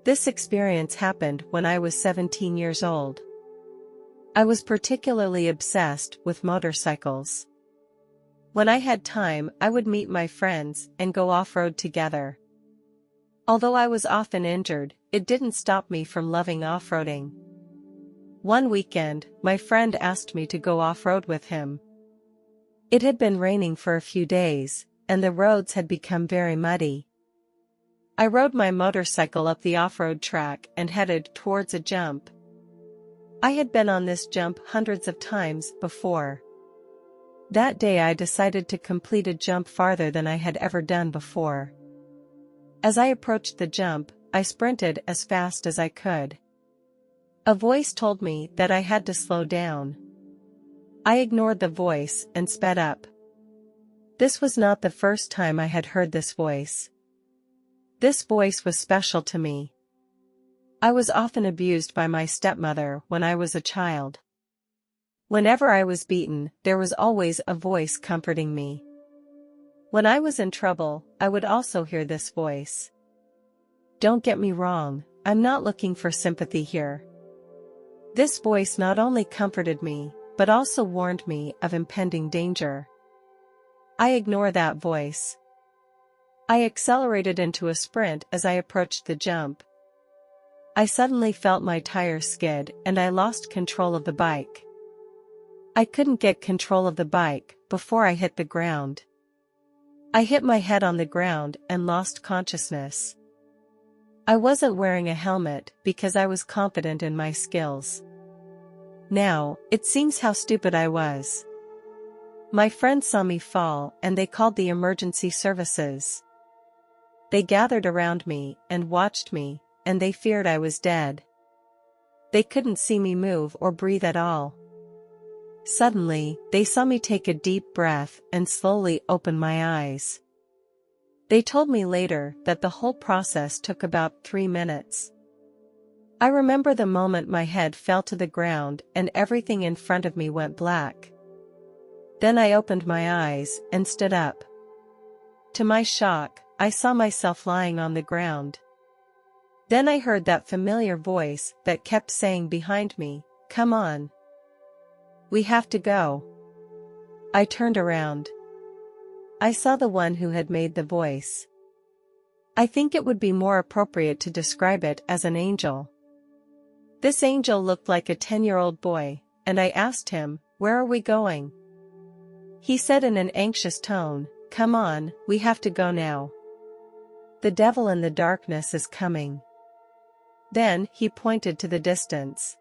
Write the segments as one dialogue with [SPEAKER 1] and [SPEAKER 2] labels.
[SPEAKER 1] This experience happened when I was 17 years old. I was particularly obsessed with motorcycles. When I had time, I would meet my friends and go off-road together. Although I was often injured, it didn't stop me from loving off-roading. One weekend, my friend asked me to go off-road with him. It had been raining for a few days, and the roads had become very muddy. I rode my motorcycle up the off-road track and headed towards a jump. I had been on this jump hundreds of times before. That day I decided to complete a jump farther than I had ever done before. As I approached the jump, I sprinted as fast as I could. A voice told me that I had to slow down. I ignored the voice and sped up. This was not the first time I had heard this voice. This voice was special to me. I was often abused by my stepmother when I was a child. Whenever I was beaten, there was always a voice comforting me. When I was in trouble, I would also hear this voice. Don't get me wrong, I'm not looking for sympathy here. This voice not only comforted me, but also warned me of impending danger. I ignored that voice. I accelerated into a sprint as I approached the jump. I suddenly felt my tires skid and I lost control of the bike. I couldn't get control of the bike before I hit the ground. I hit my head on the ground and lost consciousness. I wasn't wearing a helmet because I was confident in my skills. Now, it seems how stupid I was. My friends saw me fall and they called the emergency services. They gathered around me and watched me, and they feared I was dead. They couldn't see me move or breathe at all. Suddenly, they saw me take a deep breath and slowly open my eyes. They told me later that the whole process took about 3 minutes. I remember the moment my head fell to the ground and everything in front of me went black. Then I opened my eyes and stood up. To my shock, I saw myself lying on the ground. Then I heard that familiar voice that kept saying behind me, "Come on. We have to go." I turned around. I saw the one who had made the voice. I think it would be more appropriate to describe it as an angel. This angel looked like a 10-year-old boy, and I asked him, "Where are we going?" He said in an anxious tone, "Come on, we have to go now. The devil in the darkness is coming." Then he pointed to the distance.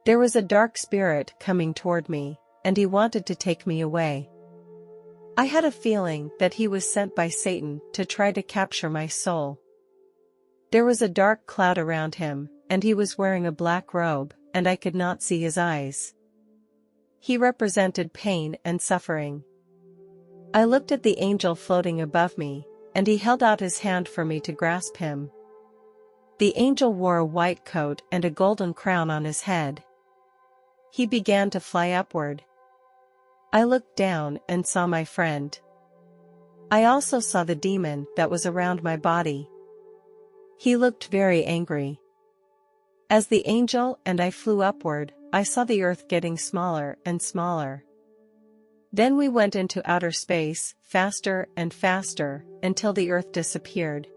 [SPEAKER 1] There was a dark spirit coming toward me, and he wanted to take me away. I had a feeling that he was sent by Satan to try to capture my soul. There was a dark cloud around him, and he was wearing a black robe, and I could not see his eyes. He represented pain and suffering. I looked at the angel floating above me, and he held out his hand for me to grasp him. The angel wore a white coat and a golden crown on his head. He began to fly upward. I looked down and saw my friend. I also saw the demon that was around my body. He looked very angry. As the angel and I flew upward, I saw the earth getting smaller and smaller. Then we went into outer space, faster and faster, until the earth disappeared.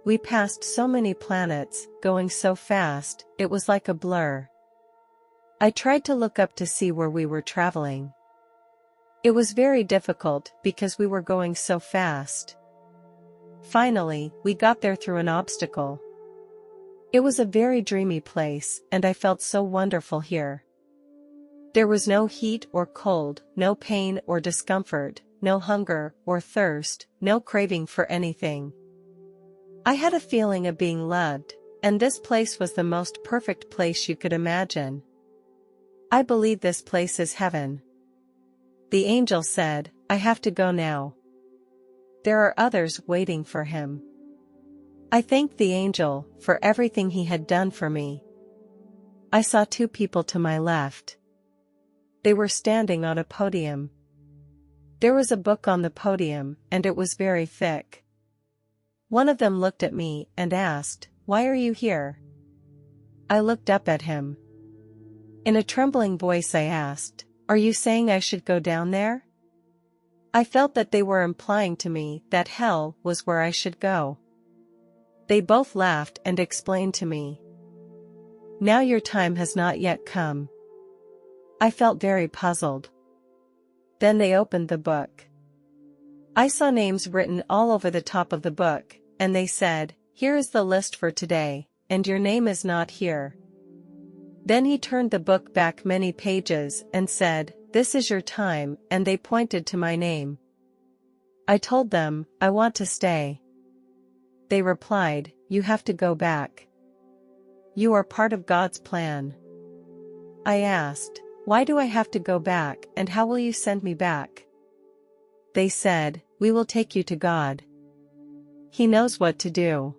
[SPEAKER 1] We passed so many planets, going so fast, it was like a blur. I tried to look up to see where we were traveling. It was very difficult because we were going so fast. Finally, we got there through an obstacle. It was a very dreamy place, and I felt so wonderful here. There was no heat or cold, no pain or discomfort, no hunger or thirst, no craving for anything. I had a feeling of being loved, and this place was the most perfect place you could imagine. I believe this place is heaven. The angel said, "I have to go now. There are others waiting for him." I thanked the angel for everything he had done for me. I saw 2 people to my left. They were standing on a podium. There was a book on the podium, and it was very thick. One of them looked at me and asked, Why are you here? I looked up at him. In a trembling voice I asked, "Are you saying I should go down there?" I felt that they were implying to me that hell was where I should go. They both laughed and explained to me, "Now your time has not yet come." I felt very puzzled. Then they opened the book. I saw names written all over the top of the book, and they said, "Here is the list for today, and your name is not here." Then he turned the book back many pages and said, "This is your time," and they pointed to my name. I told them, "I want to stay." They replied, "You have to go back. You are part of God's plan." I asked, "Why do I have to go back, and how will you send me back?" They said, "We will take you to God. He knows what to do."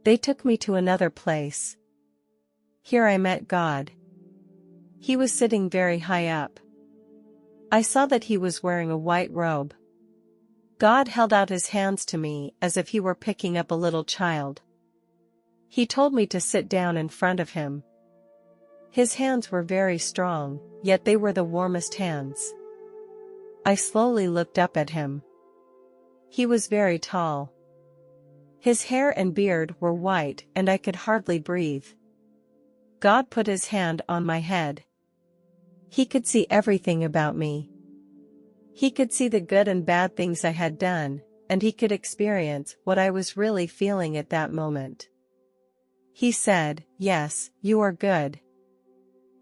[SPEAKER 1] They took me to another place. Here I met God. He was sitting very high up. I saw that he was wearing a white robe. God held out his hands to me as if he were picking up a little child. He told me to sit down in front of him. His hands were very strong, yet they were the warmest hands. I slowly looked up at him. He was very tall. His hair and beard were white and I could hardly breathe. God put his hand on my head. He could see everything about me. He could see the good and bad things I had done, and he could experience what I was really feeling at that moment. He said, "Yes, you are good."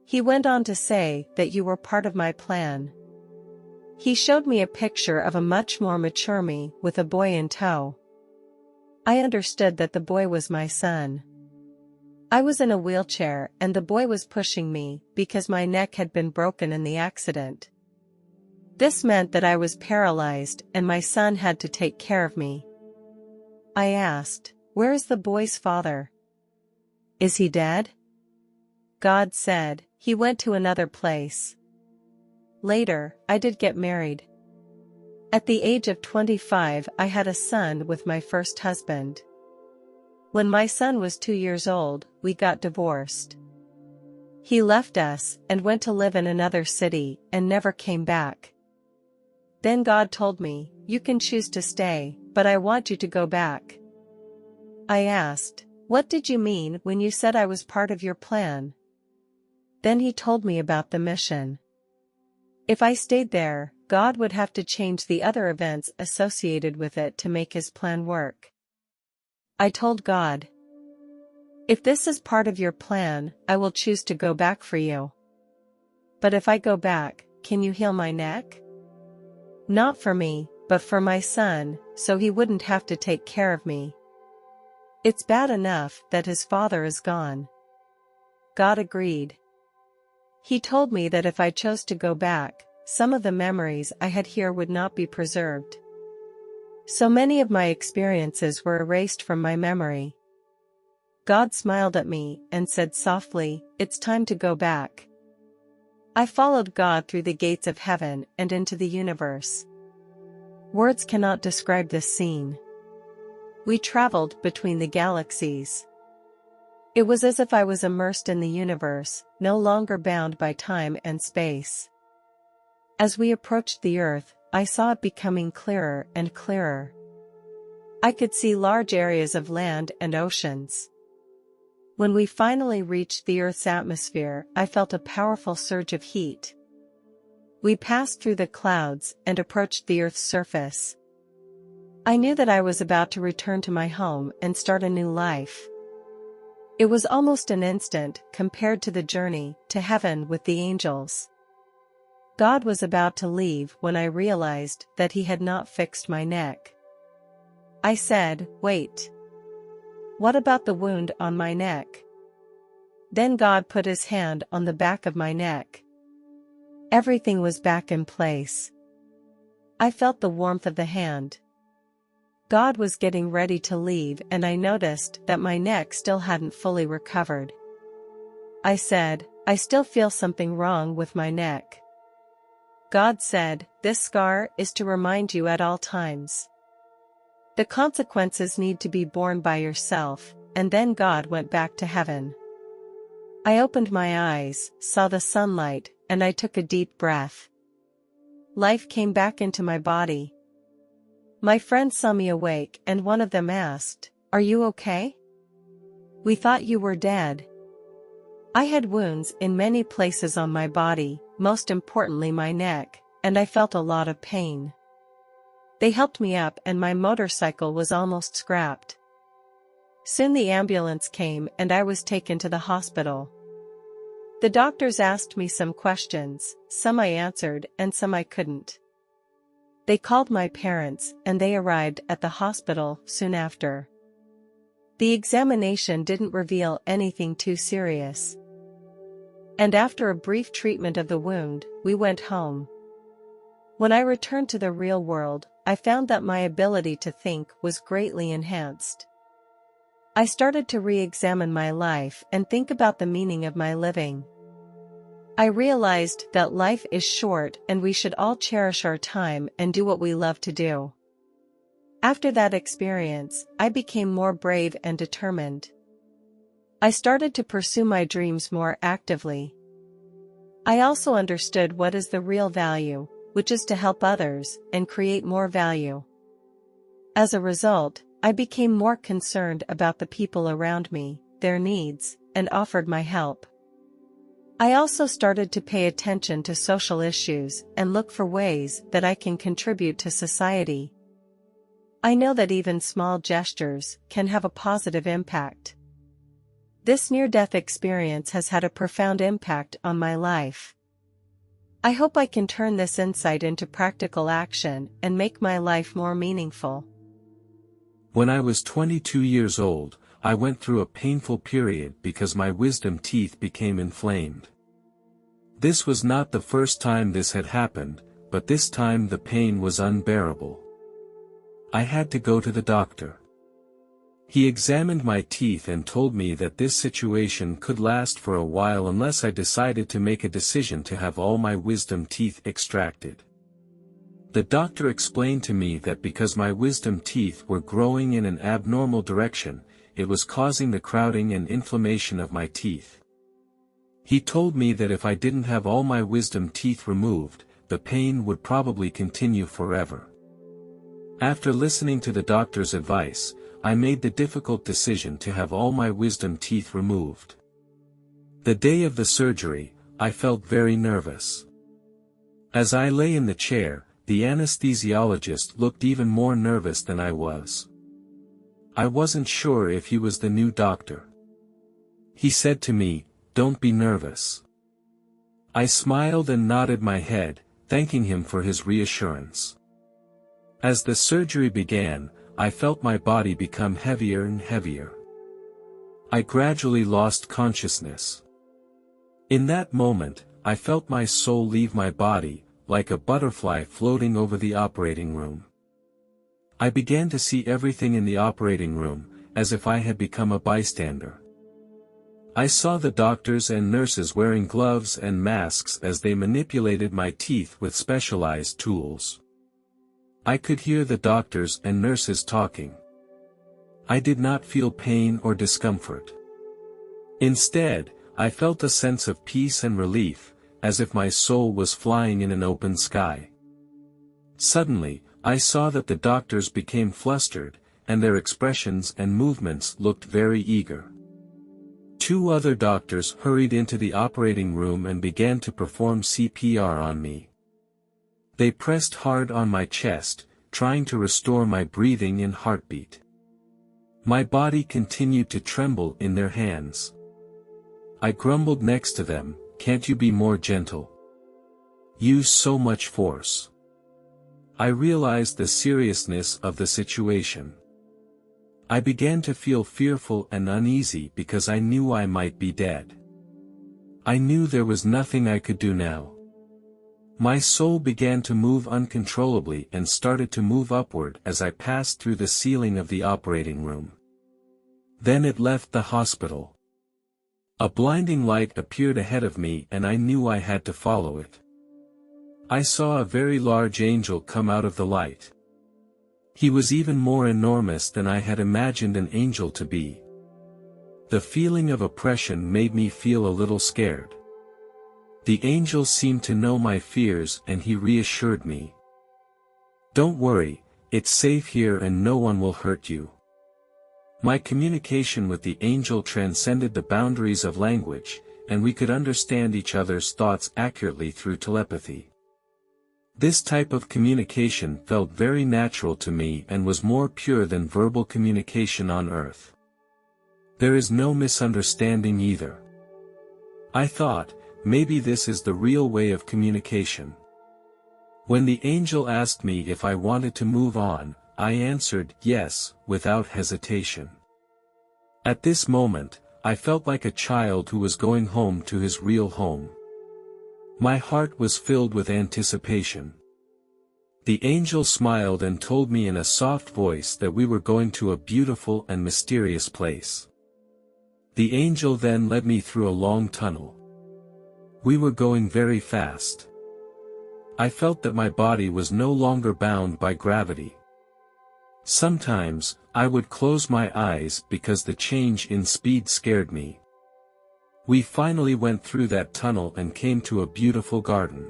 [SPEAKER 1] He went on to say that you were part of my plan. He showed me a picture of a much more mature me with a boy in tow. I understood that the boy was my son. I was in a wheelchair and the boy was pushing me because my neck had been broken in the accident. This meant that I was paralyzed and my son had to take care of me. I asked, "Where is the boy's father? Is he dead?" God said, "He went to another place." Later, I did get married. At the age of 25, I had a son with my first husband. When my son was 2 years old, we got divorced. He left us and went to live in another city and never came back. Then God told me, "You can choose to stay, but I want you to go back." I asked, "What did you mean when you said I was part of your plan?" Then he told me about the mission. If I stayed there, God would have to change the other events associated with it to make his plan work. I told God, "If this is part of your plan, I will choose to go back for you. But if I go back, can you heal my neck? Not for me, but for my son, so he wouldn't have to take care of me. It's bad enough that his father is gone." God agreed. He told me that if I chose to go back, some of the memories I had here would not be preserved. So many of my experiences were erased from my memory. God smiled at me and said softly, "It's time to go back." I followed God through the gates of heaven and into the universe. Words cannot describe this scene. We traveled between the galaxies. It was as if I was immersed in the universe, no longer bound by time and space. As we approached the Earth, I saw it becoming clearer and clearer. I could see large areas of land and oceans. When we finally reached the Earth's atmosphere, I felt a powerful surge of heat. We passed through the clouds and approached the Earth's surface. I knew that I was about to return to my home and start a new life. It was almost an instant compared to the journey to heaven with the angels. God was about to leave when I realized that he had not fixed my neck. I said, "Wait. What about the wound on my neck?" Then God put his hand on the back of my neck. Everything was back in place. I felt the warmth of the hand. God was getting ready to leave and I noticed that my neck still hadn't fully recovered. I said, "I still feel something wrong with my neck." God said, "This scar is to remind you at all times. The consequences need to be borne by yourself, and then God went back to heaven. I opened my eyes, saw the sunlight, and I took a deep breath. Life came back into my body. My friends saw me awake and one of them asked, "Are you okay? We thought you were dead." I had wounds in many places on my body, most importantly my neck, and I felt a lot of pain. They helped me up and my motorcycle was almost scrapped. Soon the ambulance came and I was taken to the hospital. The doctors asked me some questions, some I answered and some I couldn't. They called my parents and they arrived at the hospital soon after. The examination didn't reveal anything too serious. And after a brief treatment of the wound, we went home. When I returned to the real world, I found that my ability to think was greatly enhanced. I started to re-examine my life and think about the meaning of my living. I realized that life is short and we should all cherish our time and do what we love to do. After that experience, I became more brave and determined. I started to pursue my dreams more actively. I also understood what is the real value, which is to help others and create more value. As a result, I became more concerned about the people around me, their needs, and offered my help. I also started to pay attention to social issues and look for ways that I can contribute to society. I know that even small gestures can have a positive impact. This near-death experience has had a profound impact on my life. I hope I can turn this insight into practical action and make my life more meaningful.
[SPEAKER 2] When I was 22 years old, I went through a painful period because my wisdom teeth became inflamed. This was not the first time this had happened, but this time the pain was unbearable. I had to go to the doctor. He examined my teeth and told me that this situation could last for a while unless I decided to make a decision to have all my wisdom teeth extracted. The doctor explained to me that because my wisdom teeth were growing in an abnormal direction, it was causing the crowding and inflammation of my teeth. He told me that if I didn't have all my wisdom teeth removed, the pain would probably continue forever. After listening to the doctor's advice, I made the difficult decision to have all my wisdom teeth removed. The day of the surgery, I felt very nervous. As I lay in the chair, the anesthesiologist looked even more nervous than I was. I wasn't sure if he was the new doctor. He said to me, "Don't be nervous." I smiled and nodded my head, thanking him for his reassurance. As the surgery began, I felt my body become heavier and heavier. I gradually lost consciousness. In that moment, I felt my soul leave my body, like a butterfly floating over the operating room. I began to see everything in the operating room, as if I had become a bystander. I saw the doctors and nurses wearing gloves and masks as they manipulated my teeth with specialized tools. I could hear the doctors and nurses talking. I did not feel pain or discomfort. Instead, I felt a sense of peace and relief, as if my soul was flying in an open sky. Suddenly, I saw that the doctors became flustered, and their expressions and movements looked very eager. Two other doctors hurried into the operating room and began to perform CPR on me. They pressed hard on my chest, trying to restore my breathing and heartbeat. My body continued to tremble in their hands. I grumbled next to them, "Can't you be more gentle? Use so much force." I realized the seriousness of the situation. I began to feel fearful and uneasy because I knew I might be dead. I knew there was nothing I could do now. My soul began to move uncontrollably and started to move upward as I passed through the ceiling of the operating room. Then it left the hospital. A blinding light appeared ahead of me and I knew I had to follow it. I saw a very large angel come out of the light. He was even more enormous than I had imagined an angel to be. The feeling of oppression made me feel a little scared. The angel seemed to know my fears and he reassured me. "Don't worry, it's safe here and no one will hurt you." My communication with the angel transcended the boundaries of language, and we could understand each other's thoughts accurately through telepathy. This type of communication felt very natural to me and was more pure than verbal communication on Earth. There is no misunderstanding either. I thought, maybe this is the real way of communication. When the angel asked me if I wanted to move on, I answered yes, without hesitation. At this moment, I felt like a child who was going home to his real home. My heart was filled with anticipation. The angel smiled and told me in a soft voice that we were going to a beautiful and mysterious place. The angel then led me through a long tunnel. We were going very fast. I felt that my body was no longer bound by gravity. Sometimes, I would close my eyes because the change in speed scared me. We finally went through that tunnel and came to a beautiful garden.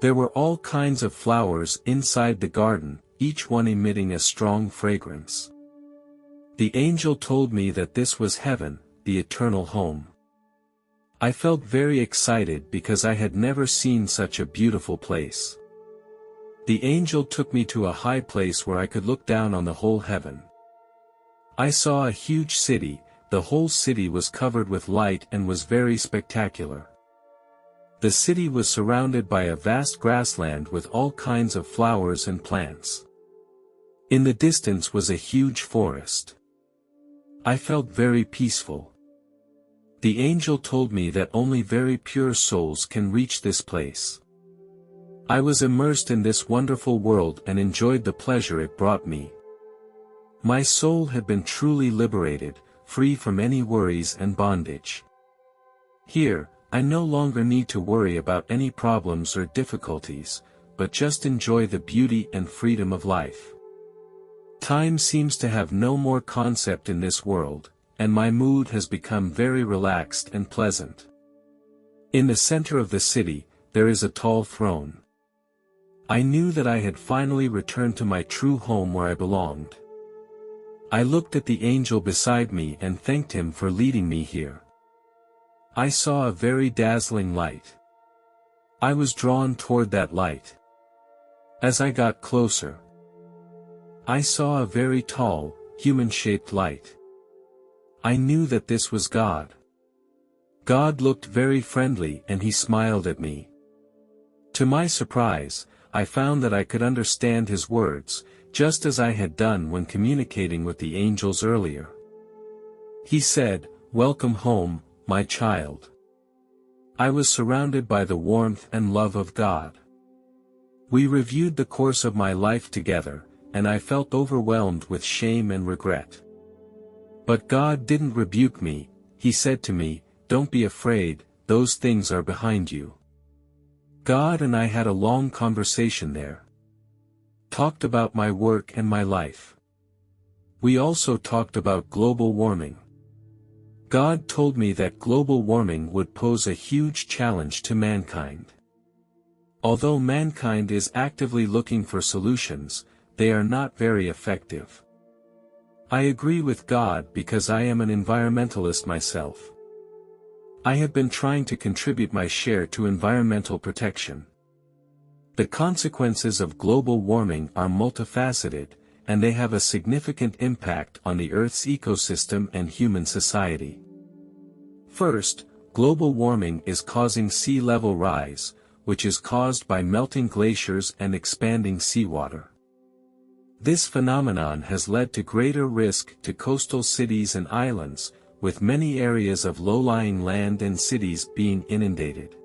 [SPEAKER 2] There were all kinds of flowers inside the garden, each one emitting a strong fragrance. The angel told me that this was heaven, the eternal home. I felt very excited because I had never seen such a beautiful place. The angel took me to a high place where I could look down on the whole heaven. I saw a huge city. The whole city was covered with light and was very spectacular. The city was surrounded by a vast grassland with all kinds of flowers and plants. In the distance was a huge forest. I felt very peaceful. The angel told me that only very pure souls can reach this place. I was immersed in this wonderful world and enjoyed the pleasure it brought me. My soul had been truly liberated, free from any worries and bondage. Here, I no longer need to worry about any problems or difficulties, but just enjoy the beauty and freedom of life. Time seems to have no more concept in this world, and my mood has become very relaxed and pleasant. In the center of the city, there is a tall throne. I knew that I had finally returned to my true home where I belonged. I looked at the angel beside me and thanked him for leading me here. I saw a very dazzling light. I was drawn toward that light. As I got closer, I saw a very tall, human-shaped light. I knew that this was God. God looked very friendly and he smiled at me. To my surprise, I found that I could understand his words, just as I had done when communicating with the angels earlier. He said, "Welcome home, my child." I was surrounded by the warmth and love of God. We reviewed the course of my life together, and I felt overwhelmed with shame and regret. But God didn't rebuke me. He said to me, "Don't be afraid, those things are behind you." God and I had a long conversation there. Talked about my work and my life. We also talked about global warming. God told me that global warming would pose a huge challenge to mankind. Although mankind is actively looking for solutions, they are not very effective. I agree with God because I am an environmentalist myself. I have been trying to contribute my share to environmental protection. The consequences of global warming are multifaceted, and they have a significant impact on the Earth's ecosystem and human society. First, global warming is causing sea level rise, which is caused by melting glaciers and expanding seawater. This phenomenon has led to greater risk to coastal cities and islands, with many areas of low-lying land and cities being inundated.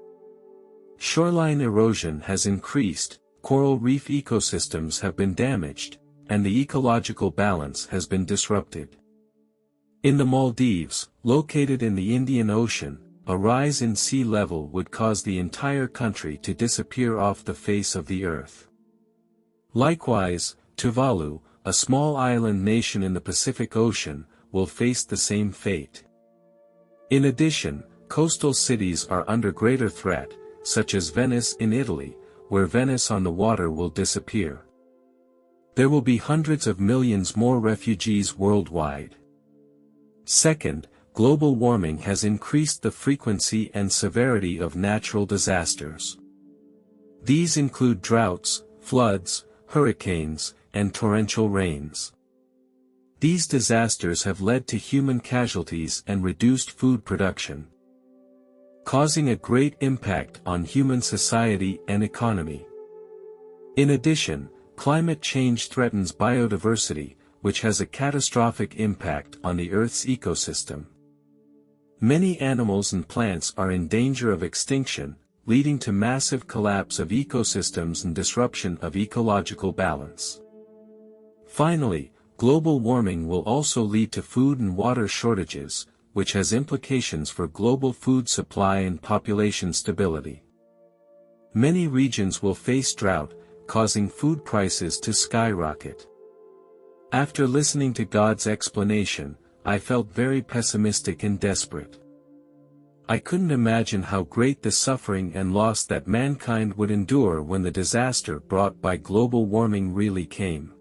[SPEAKER 2] Shoreline erosion has increased, coral reef ecosystems have been damaged, and the ecological balance has been disrupted. In the Maldives, located in the Indian Ocean, a rise in sea level would cause the entire country to disappear off the face of the earth. Likewise, Tuvalu, a small island nation in the Pacific Ocean, will face the same fate. In addition, coastal cities are under greater threat, such as Venice in Italy, where Venice on the water will disappear. There will be hundreds of millions more refugees worldwide. Second, global warming has increased the frequency and severity of natural disasters. These include droughts, floods, hurricanes, and torrential rains. These disasters have led to human casualties and reduced food production, causing a great impact on human society and economy. In addition, climate change threatens biodiversity, which has a catastrophic impact on the Earth's ecosystem. Many animals and plants are in danger of extinction, leading to massive collapse of ecosystems and disruption of ecological balance. Finally, global warming will also lead to food and water shortages, which has implications for global food supply and population stability. Many regions will face drought, causing food prices to skyrocket. After listening to God's explanation, I felt very pessimistic and desperate. I couldn't imagine how great the suffering and loss that mankind would endure when the disaster brought by global warming really came.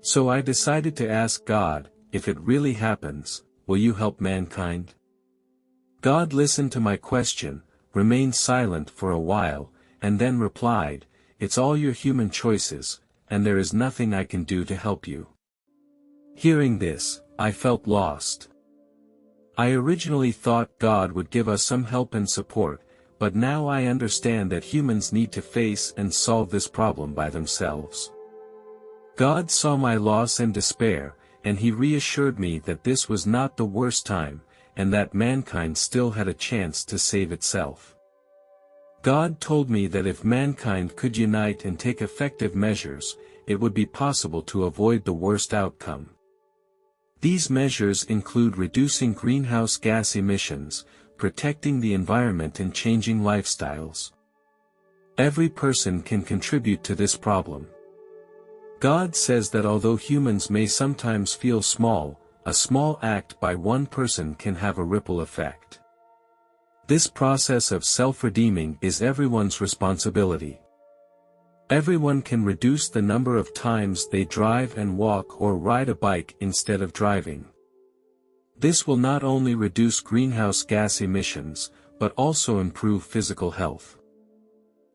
[SPEAKER 2] So I decided to ask God, if it really happens, will you help mankind? God listened to my question, remained silent for a while, and then replied, "It's all your human choices, and there is nothing I can do to help you." Hearing this, I felt lost. I originally thought God would give us some help and support, but now I understand that humans need to face and solve this problem by themselves. God saw my loss and despair, and He reassured me that this was not the worst time, and that mankind still had a chance to save itself. God told me that if mankind could unite and take effective measures, it would be possible to avoid the worst outcome. These measures include reducing greenhouse gas emissions, protecting the environment and changing lifestyles. Every person can contribute to this problem. God says that although humans may sometimes feel small, a small act by one person can have a ripple effect. This process of self-redeeming is everyone's responsibility. Everyone can reduce the number of times they drive and walk or ride a bike instead of driving. This will not only reduce greenhouse gas emissions, but also improve physical health.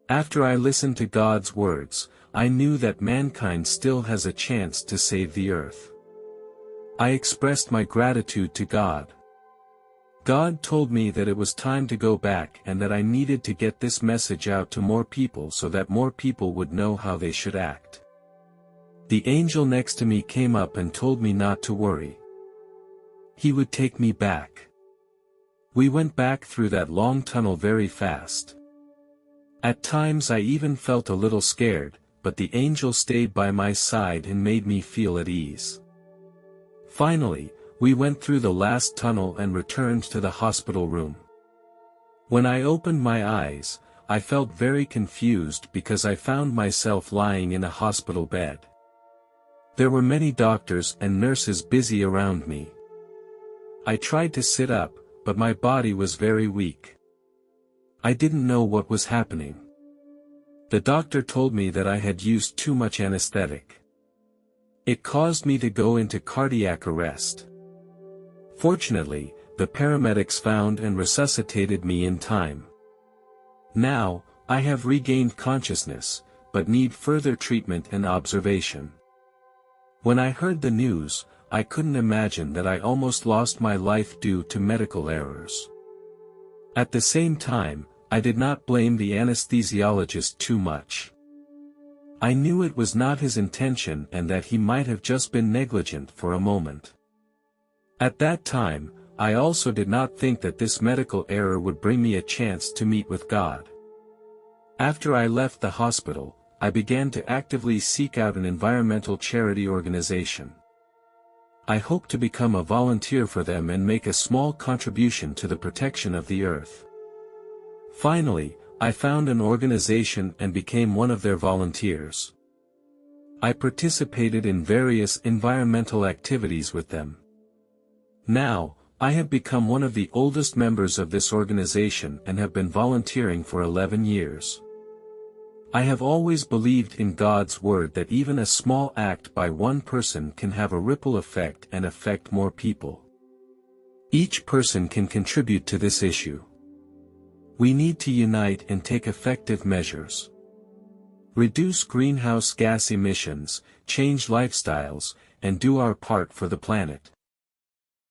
[SPEAKER 2] After I listened to God's words, I knew that mankind still has a chance to save the earth. I expressed my gratitude to God. God told me that it was time to go back and that I needed to get this message out to more people so that more people would know how they should act. The angel next to me came up and told me not to worry. He would take me back. We went back through that long tunnel very fast. At times I even felt a little scared, but the angel stayed by my side and made me feel at ease. Finally, we went through the last tunnel and returned to the hospital room. When I opened my eyes, I felt very confused because I found myself lying in a hospital bed. There were many doctors and nurses busy around me. I tried to sit up, but my body was very weak. I didn't know what was happening. The doctor told me that I had used too much anesthetic. It caused me to go into cardiac arrest. Fortunately, the paramedics found and resuscitated me in time. Now, I have regained consciousness, but need further treatment and observation. When I heard the news, I couldn't imagine that I almost lost my life due to medical errors. At the same time, I did not blame the anesthesiologist too much. I knew it was not his intention and that he might have just been negligent for a moment. At that time, I also did not think that this medical error would bring me a chance to meet with God. After I left the hospital, I began to actively seek out an environmental charity organization. I hope to become a volunteer for them and make a small contribution to the protection of the earth. Finally, I found an organization and became one of their volunteers. I participated in various environmental activities with them. Now, I have become one of the oldest members of this organization and have been volunteering for 11 years. I have always believed in God's word that even a small act by one person can have a ripple effect and affect more people. Each person can contribute to this issue. We need to unite and take effective measures. Reduce greenhouse gas emissions, change lifestyles, and do our part for the planet.